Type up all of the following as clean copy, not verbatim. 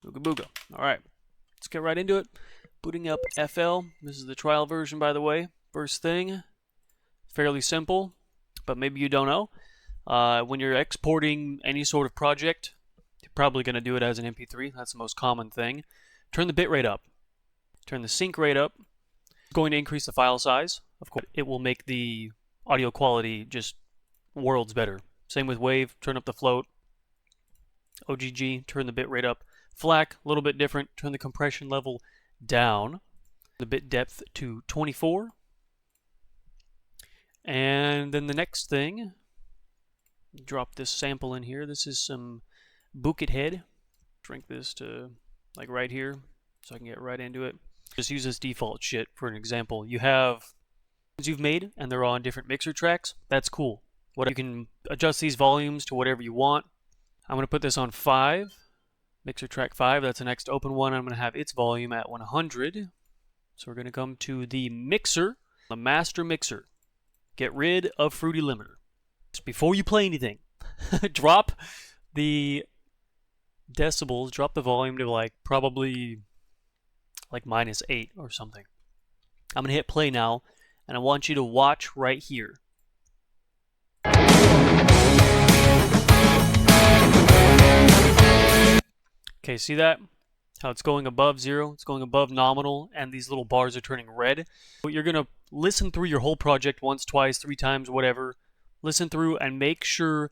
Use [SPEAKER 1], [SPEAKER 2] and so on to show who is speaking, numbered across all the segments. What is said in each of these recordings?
[SPEAKER 1] Booga booga. Alright, let's get right into it. Booting up FL. This is the trial version, by the way. First thing, fairly simple, but maybe you don't know. When you're exporting any sort of project, you're probably going to do it as an MP3. That's the most common thing. Turn the bitrate up. Turn the sync rate up. It's going to increase the file size. Of course, it will make the audio quality just worlds better. Same with wave. Turn up the float. OGG, turn the bitrate up. FLAC, a little bit different. Turn the compression level down. The bit depth to 24. And then the next thing, drop this sample in here. This is some Buckethead. Shrink this to like right here so I can get right into it. Just use this default shit for an example. You have you've made and they're on different mixer tracks. That's cool. You can adjust these volumes to whatever you want. I'm going to put this on 5. Mixer track 5, that's the next open one. I'm going to have its volume at 100. So we're going to come to the mixer, the master mixer. Get rid of Fruity Limiter. Just before you play anything, drop the decibels, drop the volume to like probably like -8 or something. I'm going to hit play now, and I want you to watch right here. Okay, see that? How it's going above 0, it's going above nominal, and these little bars are turning red. But you're going to listen through your whole project once, twice, 3 times, whatever. Listen through and make sure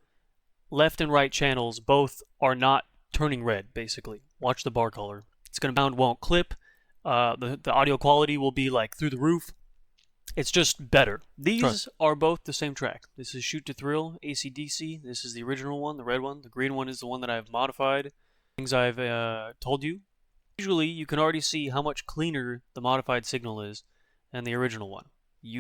[SPEAKER 1] left and right channels both are not turning red, basically. Watch the bar color. It's going to sound won't clip. The audio quality will be like through the roof. It's just better. These are both the same track. This is Shoot to Thrill, AC/DC. This is the original one, the red one. The green one is the one that I've modified. Things I've told you. Usually you can already see how much cleaner the modified signal is than the original one.